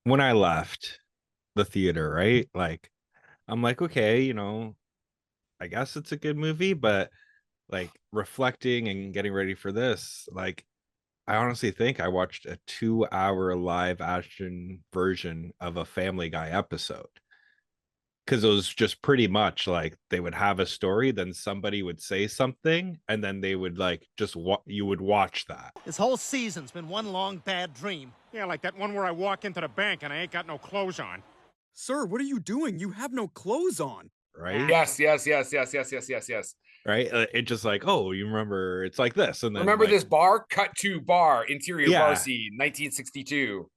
when I left the theater, right? Like, I'm like, okay, I guess it's a good movie, but like reflecting and getting ready for this, like, I honestly think I watched a 2 hour live action version of a Family Guy episode because it was just pretty much like they would have a story, then somebody would say something, and then they would like just what you would watch that, This whole season's been one long bad dream. Yeah, like that one where I walk into the bank and I ain't got no clothes on. Sir, what are you doing? You have no clothes on. right? Yes. Right. It just like, oh, you remember it's like this, and then Remember like, this bar? Cut to bar, interior bar yeah. scene, 1962.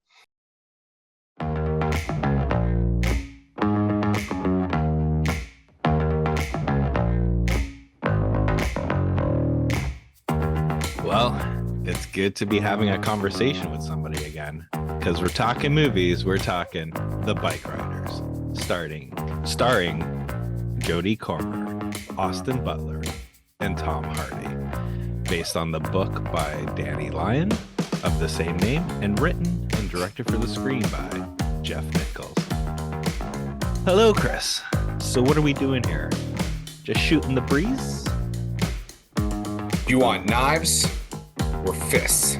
Well, it's good to be having a conversation with somebody again because we're talking movies. We're talking The Bikeriders, starring Jodie Comer, Austin Butler, and Tom Hardy, based on the book by Danny Lyon of the same name and written and directed for the screen by Jeff Nichols. Hello, Chris. So what are we doing here? Just shooting the breeze? Do you want knives or fists?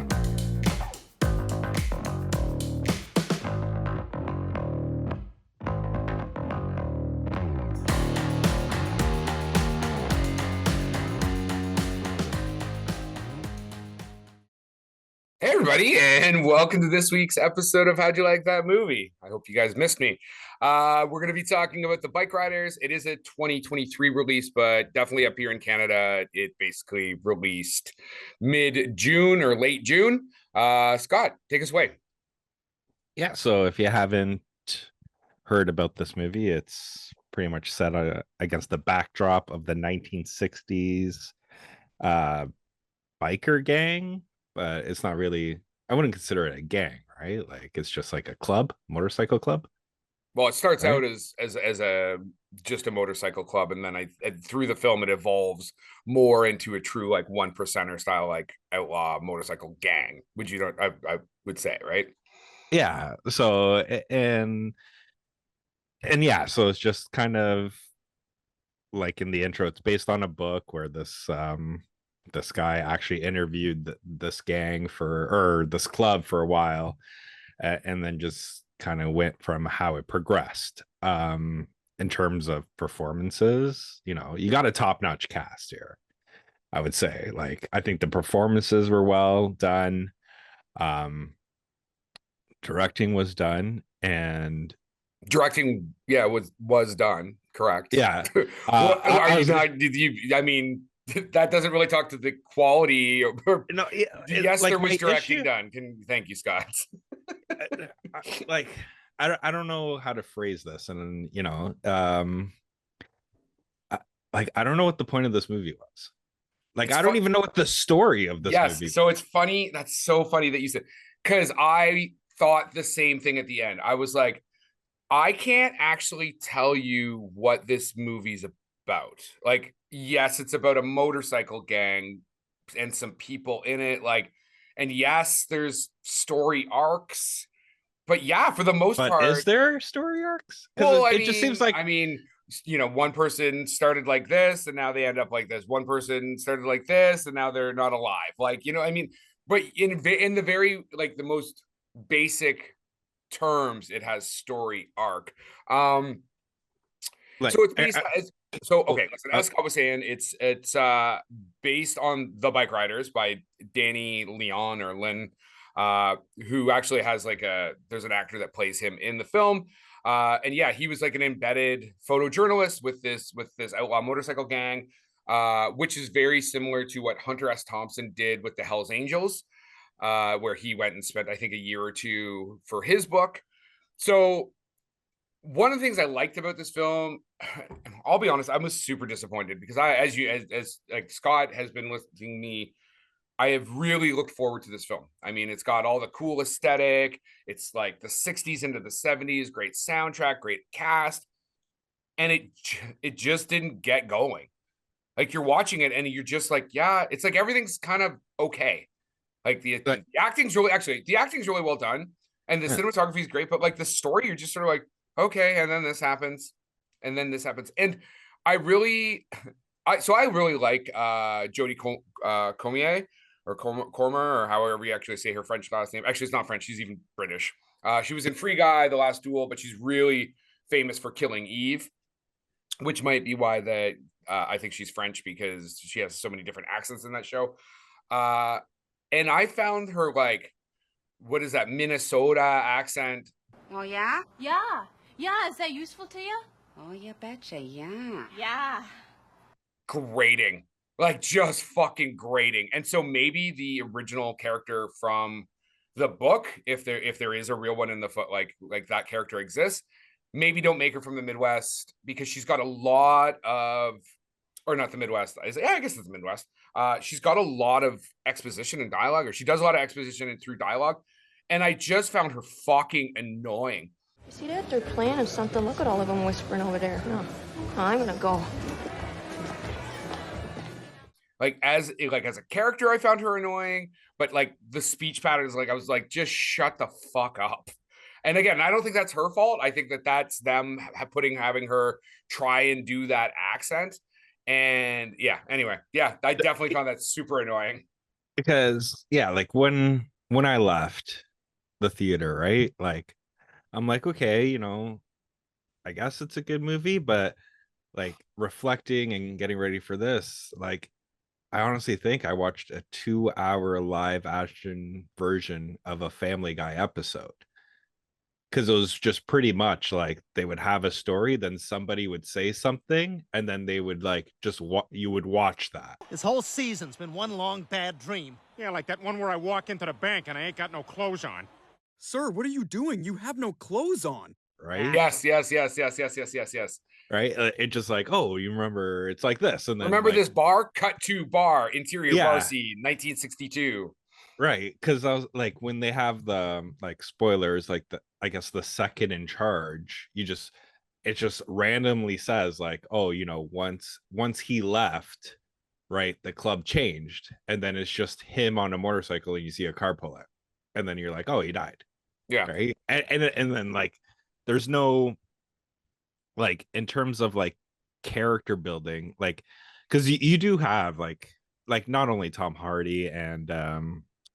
Hey, everybody, and welcome to this week's episode of How'd You Like That Movie? I hope you guys missed me. We're going to be talking about The Bikeriders. It is a 2023 release, but definitely up here in Canada, it basically released mid-June or late June. Scott, take us away. Yeah, so if you haven't heard about this movie, it's pretty much set against the backdrop of the 1960s biker gang, but it's not really, I wouldn't consider it a gang, right? Like it's just like a club, motorcycle club. Well, it starts Right. out as a just a motorcycle club, and then through the film it evolves more into a true like 1%er style like outlaw motorcycle gang, which you don't I would say, right? Yeah. So and yeah, so it's just kind of like in the intro, it's based on a book where this guy actually interviewed this gang or this club for a while, and then just kind of went from how it progressed. In terms of performances, you got a top-notch cast here, I would say. Like, I think the performances were well done. Directing was done, and Directing, yeah, was done, correct. yeah. What are you not? Did you? I mean, that doesn't really talk to the quality. No, yes, like there was directing issue, done. Thank you, Scott. like I don't know how to phrase this, and I don't know what the point of this movie was. Like, It's I don't fun- even know what the story of this Yes, movie. so it's funny. That's so funny that you said, because I thought the same thing at the end. I was like, I can't actually tell you what this movie's about. Like, yes, it's about a motorcycle gang and some people in it. Like, and yes, there's story arcs, but yeah, for the most But part, is there story arcs? well, Because it just seems like, one person started like this and now they end up like this. One person started like this and now they're not alive. Like, but in the very like the most basic terms, it has story arc. like, So it's based okay, listen, as Scott was saying, it's based on The Bikeriders by Danny Lyon or Lynn, who actually has there's an actor that plays him in the film. And yeah, he was like an embedded photojournalist with this outlaw motorcycle gang, which is very similar to what Hunter S. Thompson did with the Hells Angels, where he went and spent, I think, a year or two for his book. So one of the things I liked about this film, I'll be honest, I was super disappointed because as like Scott has been listening to me, I have really looked forward to this film. I mean, it's got all the cool aesthetic. It's like the 60s into the 70s, great soundtrack, great cast. And it just didn't get going. Like, you're watching it and you're just like, yeah, it's like everything's kind of okay. Like the acting's really well done. and the Yeah. cinematography is great, but like the story, you're just sort of like, okay, and then this happens, and then this happens, and I really, I really like Jodie Comer or Comer or however you actually say her French last name. Actually, it's not French; she's even British. She was in Free Guy, The Last Duel, but she's really famous for Killing Eve, which might be why that I think she's French, because she has so many different accents in that show. And I found her like, what is that, Minnesota accent? Oh, yeah? Yeah. Yeah, is that useful to you? Oh, you betcha, yeah. Yeah. Grating, like just fucking grating. And so maybe the original character from the book, if there is a real one in the foot, like that character exists, maybe don't make her from the Midwest, because she's got a lot of, or not the Midwest. I guess it's the Midwest. She's got a lot of exposition and dialogue, or she does a lot of exposition and through dialogue. And I just found her fucking annoying. You see that? They're planning something. Look at all of them whispering over there. No, I'm gonna go. Like as a character, I found her annoying, but like the speech patterns, like I was like, just shut the fuck up. And again, I don't think that's her fault. I think that that's them having her try and do that accent. And yeah, anyway, yeah, I definitely found that super annoying. Because yeah, like when I left the theater, right? Like I'm like, okay, you know, I guess it's a good movie, but like reflecting and getting ready for this, like I honestly think I watched a 2-hour live action version of a Family Guy episode. Because it was just pretty much like they would have a story, then somebody would say something, and then they would like just you would watch that. This whole season's been one long bad dream. Yeah, like that one where I walk into the bank and I ain't got no clothes on. Sir, what are you doing? You have no clothes on. Right? Yes. Right? It just like, oh, you remember it's like this, and then Remember like, this bar? Cut to bar, interior Yeah. bar scene, 1962. right? Because I was like, when they have the like spoilers, like I guess the second in charge, it just randomly says like, oh, you know, once he left, right, the club changed, and then it's just him on a motorcycle, and you see a car pull out, and then you're like, oh, he died. Yeah. Right. And then like there's no, like, in terms of like character building, like, because you do have like not only Tom Hardy and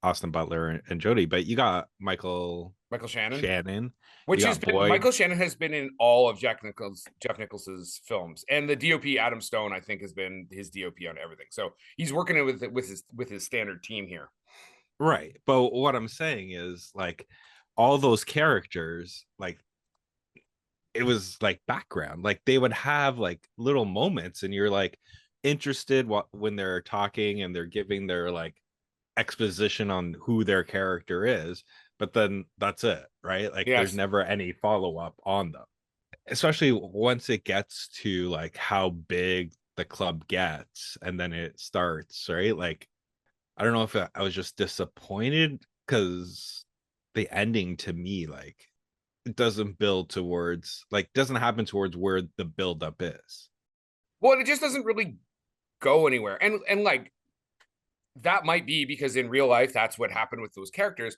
Austin Butler and Jodie, but you got Michael Shannon, which you has got been Boyd. Michael Shannon has been in all of Jeff Nichols's films, and the DOP Adam Stone, I think, has been his DOP on everything. So he's working with his standard team here. Right. But what I'm saying is like all those characters, like it was like background, like they would have like little moments, and you're like interested when they're talking and they're giving their like exposition on who their character is, but then that's it, right? Like Yes. there's never any follow-up on them, especially once it gets to like how big the club gets and then it starts, right? Like I don't know if I was just disappointed because the ending to me, like it doesn't doesn't happen towards where the buildup is. Well, it just doesn't really go anywhere, and like that might be because in real life that's what happened with those characters.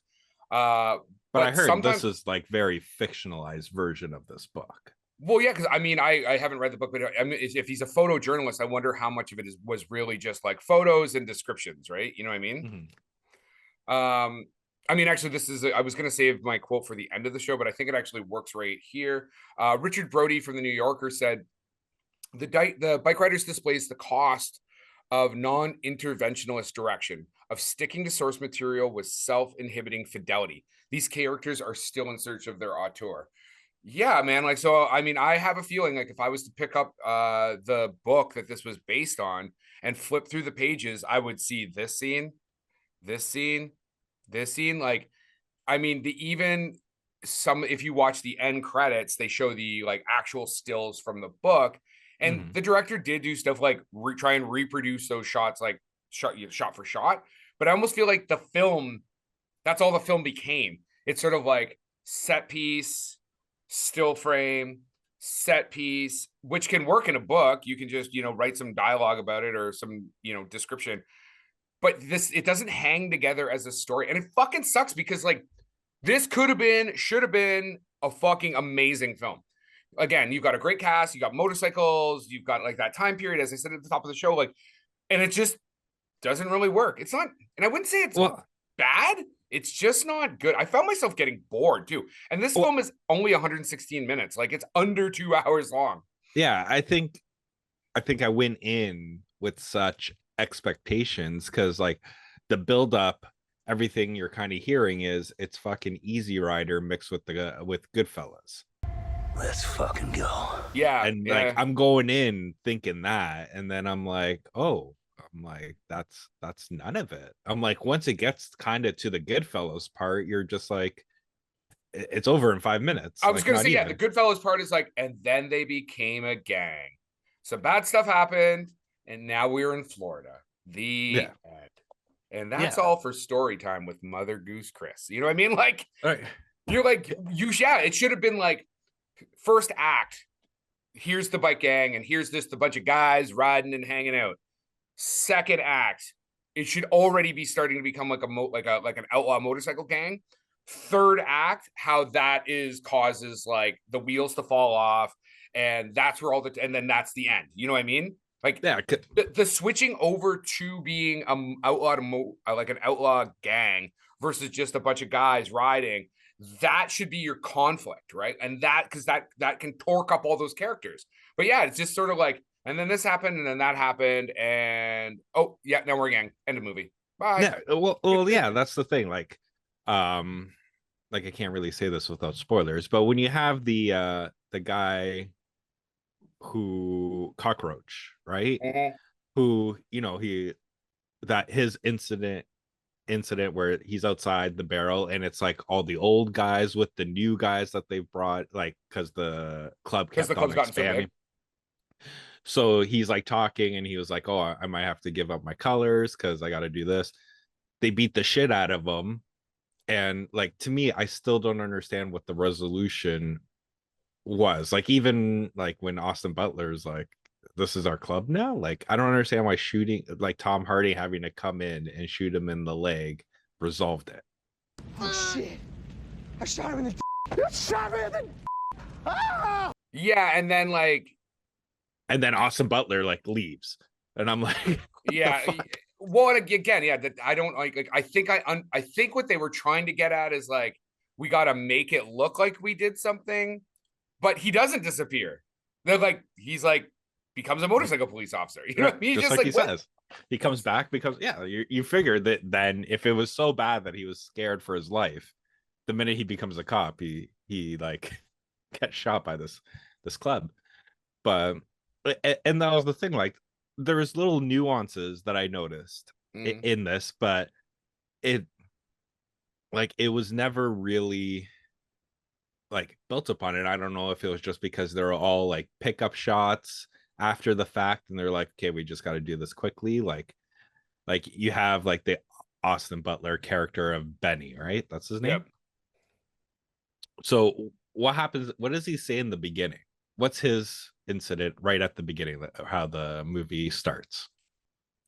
But I heard sometimes this is like very fictionalized version of this book. Well, yeah, because I mean, I haven't read the book, but I mean, if he's a photojournalist, I wonder how much of it was really just like photos and descriptions, right? You know what I mean? Mm-hmm. I mean, actually, I was going to save my quote for the end of the show, but I think it actually works right here. Richard Brody from the New Yorker said, the Bikeriders displays the cost of non-interventionalist direction, of sticking to source material with self-inhibiting fidelity. These characters are still in search of their auteur. Yeah, man. Like, so, I mean, I have a feeling like if I was to pick up the book that this was based on and flip through the pages, I would see this scene, this scene, this scene. Like, I mean, if you watch the end credits, they show the like actual stills from the book. And the director did do stuff like try and reproduce those shots, like shot for shot. But I almost feel like the film, that's all the film became. It's sort of like set piece, still frame, set piece, which can work in a book. You can just, write some dialogue about it or some, description. But it doesn't hang together as a story. And it fucking sucks because like This should have been a fucking amazing film. Again, you've got a great cast, you got motorcycles, you've got like that time period, as I said at the top of the show, like, and it just doesn't really work. It's not, and I wouldn't say it's bad. It's just not good. I found myself getting bored too. And this film is only 116 minutes. Like, it's under 2 hours long. Yeah, I think I went in with such expectations because like the build up, everything you're kind of hearing is it's fucking Easy Rider mixed with Goodfellas. Let's fucking go. Yeah. And like I'm going in thinking that, and then I'm like, that's none of it. I'm like, once it gets kind of to the Goodfellas part, you're just like, it's over in 5 minutes. I was gonna say, the Goodfellas part is like, and then they became a gang. Some bad stuff happened, and now we're in Florida. The end. And that's all for story time with Mother Goose Chris. You know what I mean? Like, you're like, it should have been like, first act, here's the bike gang, and here's the bunch of guys riding and hanging out. Second act, it should already be starting to become like an outlaw motorcycle gang. Third act, how that causes like the wheels to fall off, and that's where and then that's the end. You know what I mean? Like, the switching over to being an outlaw gang versus just a bunch of guys riding, that should be your conflict, right? And because that can torque up all those characters. But yeah, it's just sort of like, and then this happened, and then that happened, and now we're a gang. End of movie. Bye. Yeah, well, yeah, that's the thing. Like I can't really say this without spoilers, but when you have the guy who Cockroach, right? Mm-hmm. Who, his incident where he's outside the barrel, and it's like all the old guys with the new guys that they've brought, like, because the club kept on expanding. So he's like talking, and he was like, oh, I might have to give up my colors because I got to do this. They beat the shit out of him. And like, to me, I still don't understand what the resolution was. Like, even like when Austin Butler's like, this is our club now. Like, I don't understand why shooting, like Tom Hardy having to come in and shoot him in the leg resolved it. Oh shit! I shot him in the. You shot me in the. Ah! Yeah, and then Austin Butler like leaves, and I'm like, yeah. Well, again, I don't like. I think what they were trying to get at is like, we got to make it look like we did something, but he doesn't disappear. They're like, he's like, becomes a motorcycle police officer. You know what I mean? Just like he says, he comes back because you figured that then if it was so bad that he was scared for his life, the minute he becomes a cop, he like gets shot by this club. But and that was the thing, like, there was little nuances that I noticed in this, but it was never really like built upon it. I don't know if it was just because they're all like pickup shots after the fact, and they're like, okay, we just got to do this quickly. Like you have like the Austin Butler character of Benny, right? That's his name. Yep. So what happens? What does he say in the beginning? What's his incident right at the beginning, how the movie starts?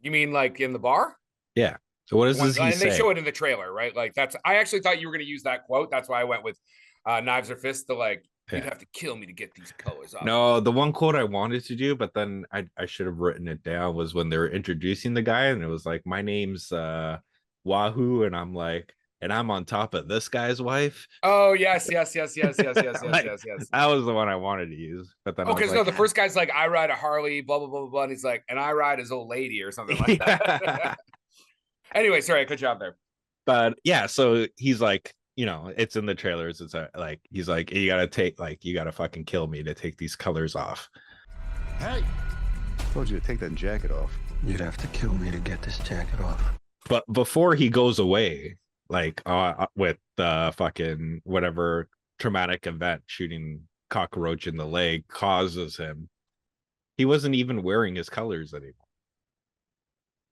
You mean like in the bar? Yeah. So what does he say? And they show it in the trailer, right? Like, I actually thought you were going to use that quote. That's why I went with knives or fists, to like, you'd have to kill me to get these colors off. No, the one quote I wanted to do, but then I should have written it down, was when they were introducing the guy, and it was like, my name's Wahoo, and I'm like, and I'm on top of this guy's wife. Oh, yes. Like, yes. That was the one I wanted to use. But then the first guy's like, I ride a Harley, blah, blah, blah, blah. And he's like, and I ride his old lady or something like that. Anyway, sorry, I cut you off there. But yeah, so he's like, it's in the trailers. It's like, he's like, you got to fucking kill me to take these colors off. Hey, I told you to take that jacket off. You'd have to kill me to get this jacket off. But before he goes away, like with the fucking whatever traumatic event, shooting Cockroach in the leg causes him, he wasn't even wearing his colors anymore.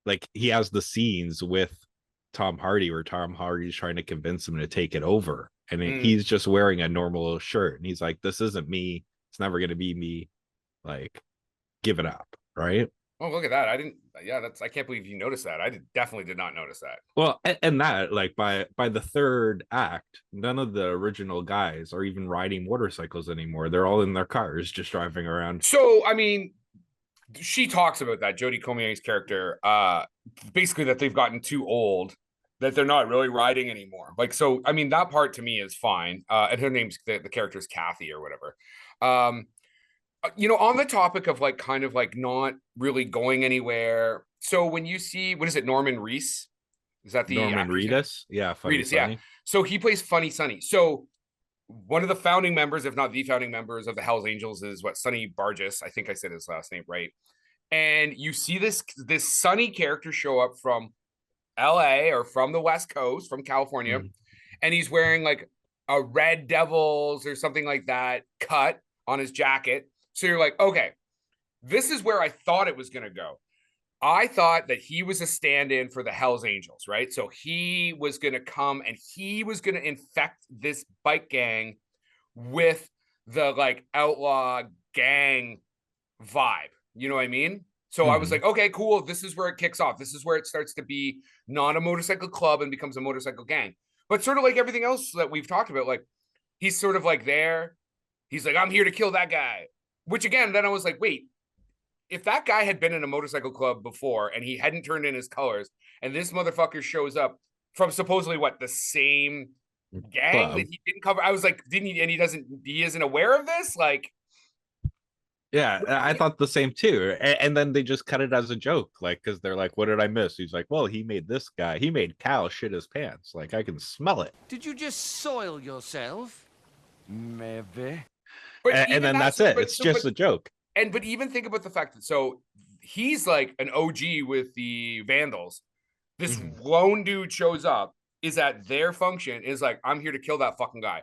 Like, he has the scenes with Tom Hardy where Tom Hardy's trying to convince him to take it over, and he's just wearing a normal shirt, and he's like, this isn't me, it's never going to be me, like, give it up, right? Oh, look at that. I didn't. Yeah, I can't believe you noticed that. Definitely did not notice that. Well, and that like by the third act, none of the original guys are even riding motorcycles anymore. They're all in their cars, just driving around. So, I mean, she talks about that, Jodie Comer's character, basically that they've gotten too old, that they're not really riding anymore. Like, so, I mean, that part to me is fine. And her name's the character's Kathy or whatever. On the topic of like kind of like not really going anywhere. So when you see, what is it, Norman Reese? Is that the Norman Reedus? Yeah, Funny Reedus, Sonny. yeah. So he plays Funny Sonny. So one of the founding members, if not the founding members of the Hells Angels, is what, Sonny Burgess. I think I said his last name right. And you see this Sonny character show up from LA or from the West Coast, from California, and he's wearing like a Red Devils or something like that cut on his jacket. So you're like, okay, this is where I thought it was going to go. I thought that he was a stand-in for the Hells Angels, right? So he was going to come and he was going to infect this bike gang with the like outlaw gang vibe. You know what I mean? So I was like, okay, cool. This is where it kicks off. This is where it starts to be not a motorcycle club and becomes a motorcycle gang. But sort of like everything else that we've talked about, like he's sort of like there. He's like, I'm here to kill that guy. Which again, then I was like, wait, if that guy had been in a motorcycle club before and he hadn't turned in his colors and this motherfucker shows up from supposedly what, the same gang that he didn't cover. I was like, he isn't aware of this? Like, yeah, I thought the same too. And then they just cut it as a joke, like, because they're like, what did I miss? He's like, well, he made this guy. He made Cal shit his pants. Like, I can smell it. Did you just soil yourself? Maybe. And then that's it. It's just a joke. But even think about the fact that, so he's like an OG with the Vandals. This lone dude shows up, is at their function, is like, I'm here to kill that fucking guy.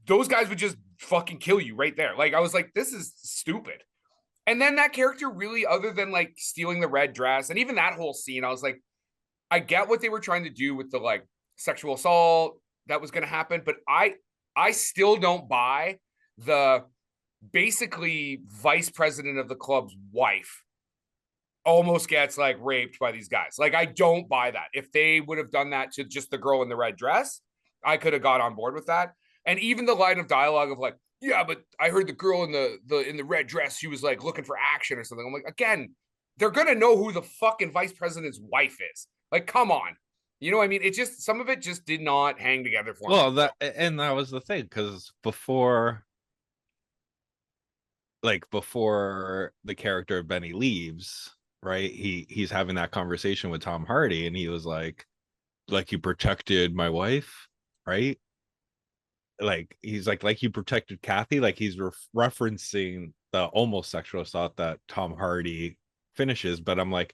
Those guys would just fucking kill you right there. Like, I was like, this is stupid. And then that character really, other than like stealing the red dress and even that whole scene, I was like, I get what they were trying to do with the like sexual assault that was going to happen, but I still don't buy the basically vice president of the club's wife almost gets like raped by these guys. Like, I don't buy that. If they would have done that to just the girl in the red dress, I could have got on board with that. And even the line of dialogue of like, yeah, but I heard the girl in the red dress, she was like looking for action or something. I'm like, again, they're gonna know who the fucking vice president's wife is. Like, come on. You know what I mean? It just, some of it just did not hang together for me. Well, that was the thing, because before the character of Benny leaves, right? He's having that conversation with Tom Hardy, and he was like you protected my wife, right? Like, he's like you protected Kathy. Like, he's referencing the almost sexual assault that Tom Hardy finishes. But I'm like,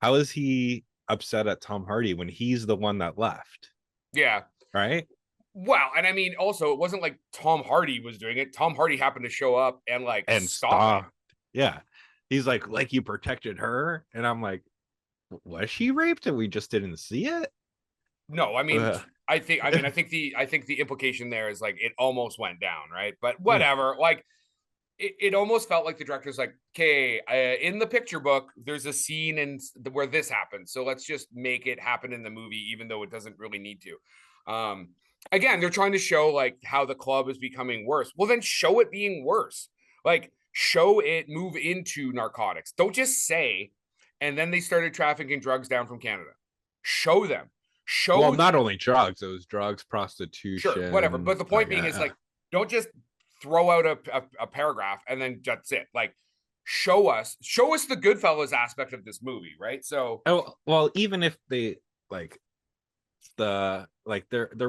how is he upset at Tom Hardy when he's the one that left? Yeah. Right. Well, and I mean, also, it wasn't like Tom Hardy was doing it. Tom Hardy happened to show up and stop. Yeah. He's like you protected her. And I'm like, was she raped and we just didn't see it? No, I mean, I think the implication there is like it almost went down, right? But whatever. Like, it almost felt like the director's like, okay, in the picture book, there's a scene where this happens, so let's just make it happen in the movie, even though it doesn't really need to. Again, they're trying to show like how the club is becoming worse. Well, then show it being worse. Like, show it move into narcotics. Don't just say, and then they started trafficking drugs down from Canada. Show them. Well, not only drugs, it was drugs, prostitution, sure, whatever. But the point being is like, don't just throw out a paragraph and then that's it. Like, show us the Goodfellas aspect of this movie, right? So, well, even if they like there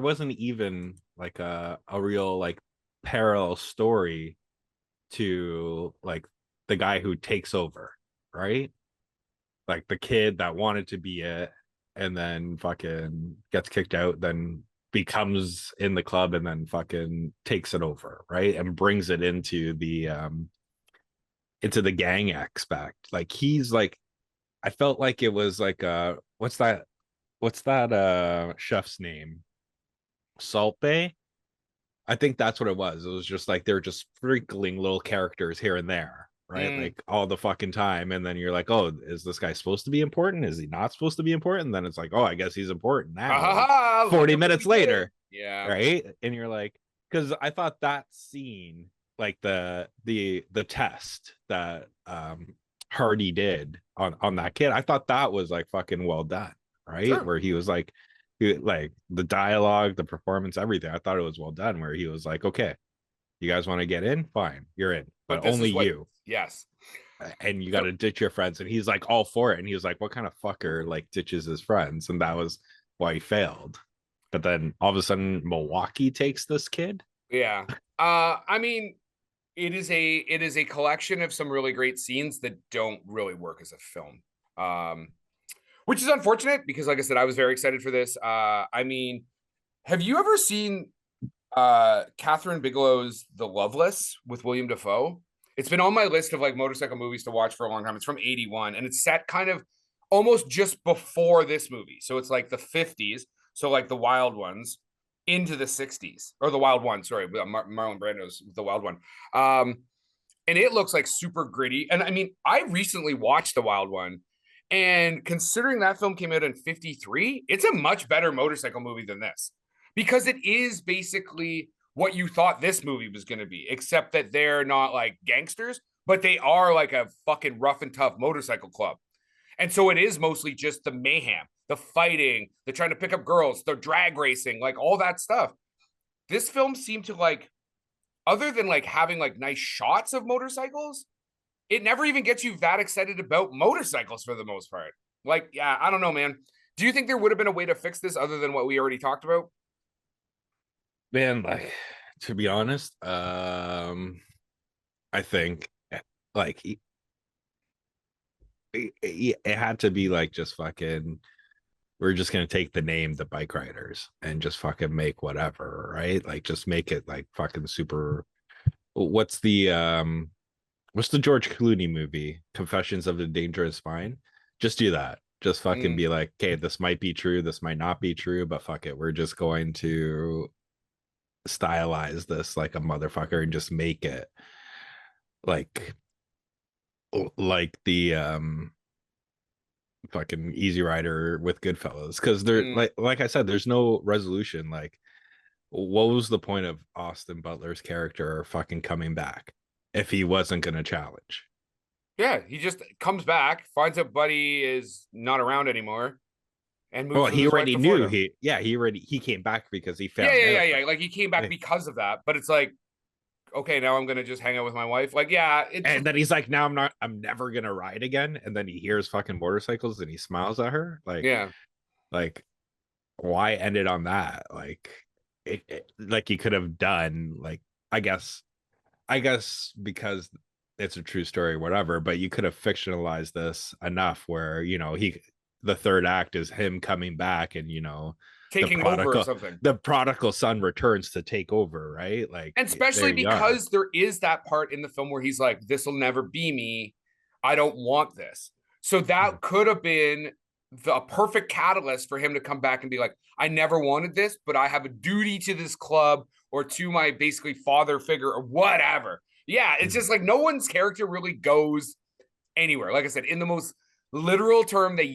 wasn't even like a real like parallel story to like the guy who takes over, right? Like the kid that wanted to be it and then fucking gets kicked out, then becomes in the club and then fucking takes it over, right? And brings it into the gang aspect. Like, he's like, I felt like it was like what's that chef's name? Salt Bay? I think that's what it was. It was just like they're just sprinkling little characters here and there, right? Like all the fucking time. And then you're like, oh, is this guy supposed to be important? Is he not supposed to be important? And then it's like, oh, I guess he's important now. Like 40 minutes later. Yeah. Right. And you're like, because I thought that scene, like the test that Hardy did on that kid, I thought that was like fucking well done, right? Sure. Where he was like the dialogue, the performance, everything. I thought it was well done. Where he was like, okay, you guys want to get in, fine, you're in, but only you. Yes. And you got to ditch your friends, and he's like all for it. And he was like, what kind of fucker like ditches his friends? And that was why he failed. But then all of a sudden Milwaukee takes this kid. Yeah. I mean, it is a collection of some really great scenes that don't really work as a film. Which is unfortunate because, like I said, I was very excited for this. I mean, have you ever seen Catherine Bigelow's The Loveless with William Dafoe? It's been on my list of like motorcycle movies to watch for a long time. It's from 81 and it's set kind of almost just before this movie. So it's like the 50s. So like the Wild Ones into the 60s, or the Wild One, sorry, Marlon Brando's The Wild One. And it looks like super gritty. And I mean, I recently watched The Wild One, and considering that film came out in 53, it's a much better motorcycle movie than this, because it is basically what you thought this movie was going to be, except that they're not like gangsters, but they are like a fucking rough and tough motorcycle club. And so it is mostly just the mayhem, the fighting, the trying to pick up girls, the drag racing, like all that stuff. This film seemed to like, other than like having like nice shots of motorcycles, it never even gets you that excited about motorcycles for the most part. Like, yeah, I don't know, man. Do you think there would have been a way to fix this other than what we already talked about? Man, like, to be honest, I think like it had to be like just fucking, we're just gonna take the name the Bikeriders and just fucking make whatever, right? Like just make it like fucking super. What's the George Clooney movie, Confessions of a Dangerous Mind? Just do that. Just fucking be like, okay, this might be true, this might not be true, but fuck it, we're just going to stylize this like a motherfucker and just make it like the fucking Easy Rider with Goodfellas, because they're like I said, there's no resolution. Like, what was the point of Austin Butler's character fucking coming back if he wasn't gonna challenge? Yeah, he just comes back, finds out Buddy is not around anymore, and moves. Well, he already knew he came back because he found yeah. Like he came back because of that, but it's like, okay, now I'm gonna just hang out with my wife. Like, yeah. And then he's like, now I'm never gonna ride again. And then he hears fucking motorcycles and he smiles at her. Like, yeah, like why end it on that? Like, like you could have done, like, I guess because it's a true story, whatever, but you could have fictionalized this enough where, you know, the third act is him coming back and, you know, taking over or something. The prodigal son returns to take over, right? Like, and especially because there is that part in the film where he's like, this will never be me, I don't want this. So that could have been the perfect catalyst for him to come back and be like, I never wanted this, but I have a duty to this club or to my basically father figure or whatever. Yeah, it's just like no one's character really goes anywhere. Like I said, in the most literal term, they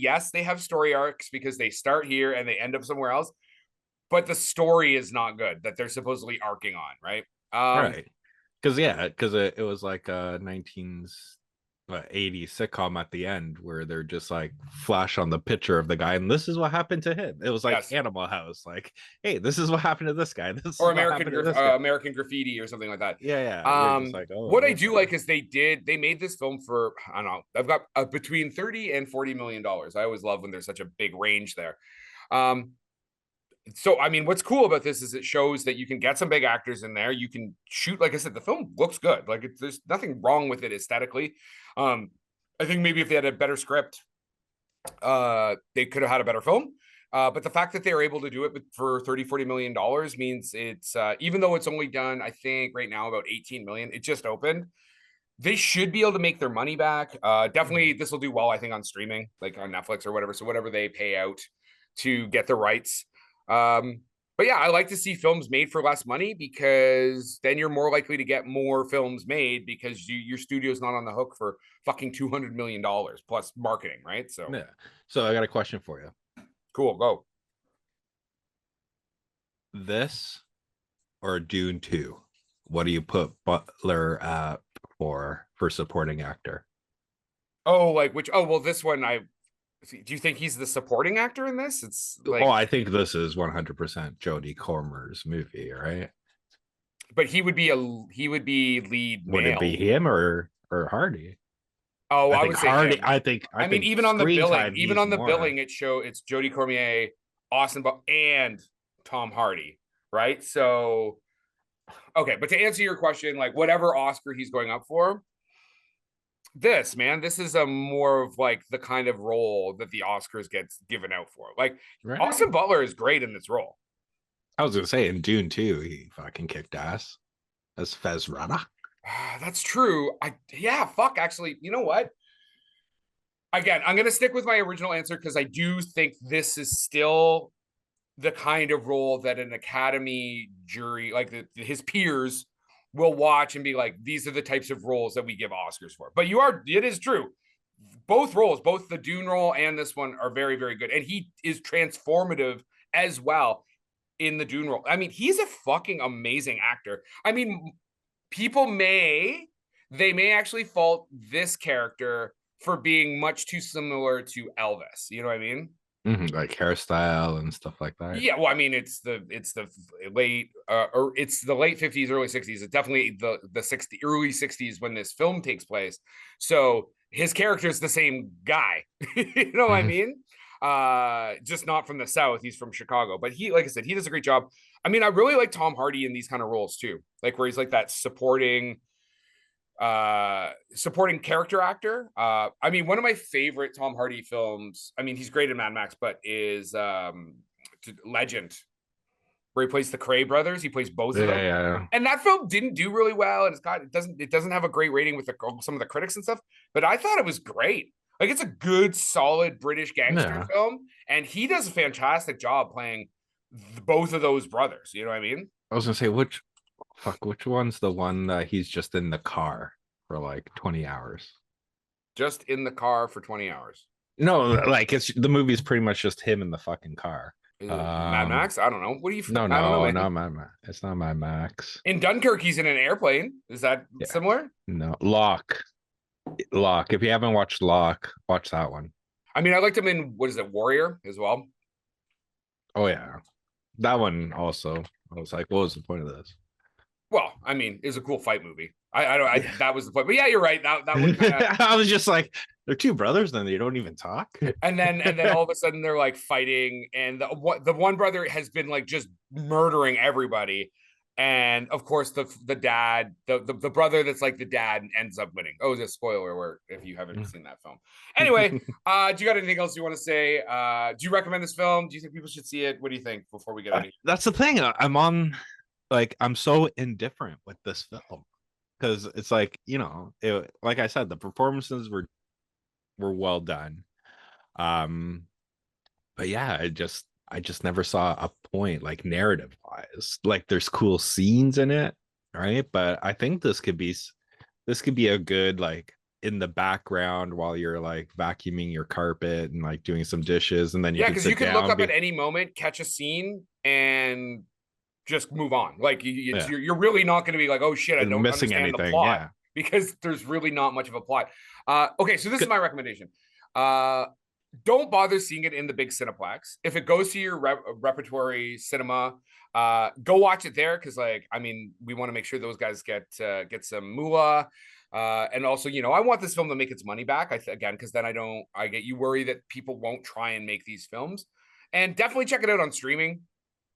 have story arcs because they start here and they end up somewhere else, but the story is not good that they're supposedly arcing on, right? Right. Because it was like a 1980s sitcom at the end where they're just like flash on the picture of the guy and this is what happened to him. It was like Animal House, like, hey, this is what happened to this guy. Or American Graffiti or something like that. Yeah. Like, what I do like is they made this film for, I don't know, I've got between 30 and 40 million dollars. I always love when there's such a big range there. So, I mean, what's cool about this is it shows that you can get some big actors in there. You can shoot, like I said, the film looks good. Like, there's nothing wrong with it aesthetically. I think maybe if they had a better script, they could have had a better film. But the fact that they were able to do it for 30-40 million dollars means it's, even though it's only done, I think right now about 18 million, it just opened. They should be able to make their money back. Definitely this will do well, I think, on streaming, like on Netflix or whatever. So whatever they pay out to get the rights. But But yeah, I like to see films made for less money because then you're more likely to get more films made because your studio's not on the hook for fucking $200 million plus marketing, right? So Yeah. So I got a question for you. Cool, go. This or Dune 2? What do you put Butler at for supporting actor? Oh, like which? Oh, well, this one do you think he's the supporting actor in this? It's like, I think this is 100% Jodie Comer's movie, right? but he would be lead male. Would it be him or Hardy? Oh, I would say Hardy. him. I mean, even on the billing, it's Jodie Comer, Austin and Tom Hardy, right? So, okay, but to answer your question, like whatever Oscar he's going up for, this is a more of like the kind of role that the Oscars gets given out for. Like Austin Butler is great in this role. I was gonna say in Dune 2, he fucking kicked ass as Fez Rana. That's true. Actually, you know what? Again, I'm gonna stick with my original answer because I do think this is still the kind of role that an Academy jury, like his peers, will watch and be like, these are the types of roles that we give Oscars for. But it is true. Both roles, both the Dune role and this one, are very, very good. And he is transformative as well in the Dune role. I mean, he's a fucking amazing actor. I mean, they may actually fault this character for being much too similar to Elvis. You know what I mean? Mm-hmm, like hairstyle and stuff like that. Yeah, well, I mean, it's the late 50s, early 60s. It's definitely the early 60s when this film takes place. So his character is the same guy. You know what I mean? Just not from the South. He's from Chicago. But he, like I said, he does a great job. I mean, I really like Tom Hardy in these kind of roles too, like where he's like that supporting character actor. I mean, one of my favorite Tom Hardy films, I mean, he's great in Mad Max, but is Legend, where he plays the Cray brothers. He plays both of them. Yeah. And that film didn't do really well, and it doesn't have a great rating with some of the critics and stuff, but I thought it was great. Like, it's a good, solid British gangster film, and he does a fantastic job playing both of those brothers. You know what I mean? I was gonna say, which one's the one that he's just in the car for like 20 hours? Just in the car for 20 hours. No, like the movie's pretty much just him in the fucking car. Mad Max? I don't know. What do you? No, not Mad Max. It's not Mad Max. In Dunkirk, he's in an airplane. Is that similar? No, Locke. If you haven't watched Locke, watch that one. I mean, I liked him in Warrior as well. Oh yeah, that one also. I was like, what was the point of this? Well, I mean, it's a cool fight movie. That was the point. But yeah, you're right. That one kinda... I was just like, they're two brothers, then they don't even talk. And then all of a sudden they're like fighting, and the one brother has been like just murdering everybody. And of course the dad, the brother that's like the dad ends up winning. Oh, it's a spoiler alert if you haven't seen that film. Anyway, do you got anything else you want to say? Do you recommend this film? Do you think people should see it? What do you think before we get out of here? That's the thing. I'm so indifferent with this film because it's like, like I said, the performances were well done. But yeah, I just never saw a point, like narrative wise. Like there's cool scenes in it, right? But I think this could be a good, like, in the background while you're like vacuuming your carpet and like doing some dishes, and then because you can look up at any moment, catch a scene, and just move on. Like you're really not going to be like, oh shit, I don't missing understand anything, the plot, because there's really not much of a plot. Okay, so this is my recommendation. Don't bother seeing it in the big Cineplex. If it goes to your repertory cinema, go watch it there, because, like, I mean, we want to make sure those guys get some moolah. And also, I want this film to make its money back. Again, because then you worry that people won't try and make these films. And definitely check it out on streaming,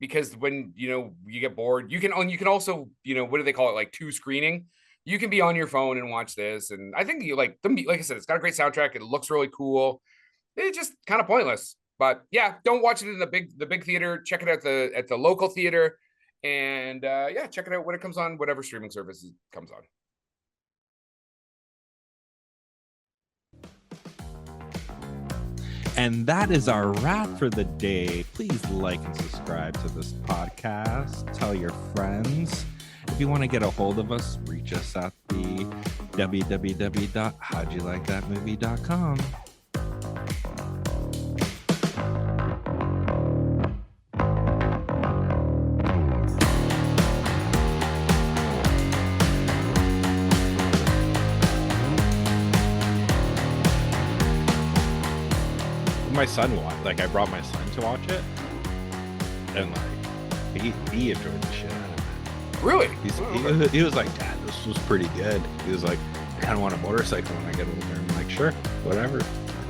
because when you get bored, you can also, what do they call it, like 2 screening. You can be on your phone and watch this, and I think like I said, it's got a great soundtrack. It looks really cool. It's just kind of pointless, but yeah, don't watch it in the big theater. Check it out at the local theater, and check it out when it comes on whatever streaming service it comes on. And that is our wrap for the day. Please like and subscribe to this podcast. Tell your friends. If you want to get a hold of us, reach us at the www.howdyoulikethatmovie.com. My son I brought my son to watch it, and he enjoyed the shit out of it. Really? He was like, Dad, this was pretty good. He was like, I kind of want a motorcycle when I get older. I'm like, sure, whatever.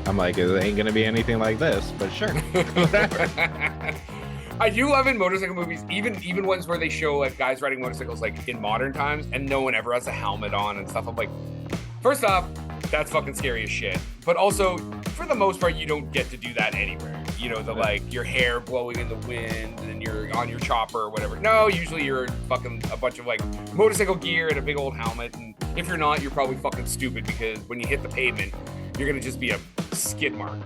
I'm like, it ain't gonna be anything like this, but sure, whatever. I do love in motorcycle movies, even ones where they show like guys riding motorcycles like in modern times, and no one ever has a helmet on and stuff. I'm like, first off, that's fucking scary as shit. But also, for the most part, you don't get to do that anywhere. You know, like your hair blowing in the wind and you're on your chopper or whatever. No, usually you're fucking a bunch of like motorcycle gear and a big old helmet. And if you're not, you're probably fucking stupid, because when you hit the pavement, you're gonna just be a skid mark.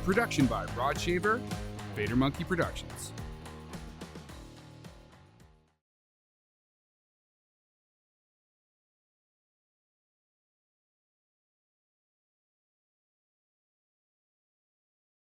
Production by Rod Shaver, Vader Monkey Productions.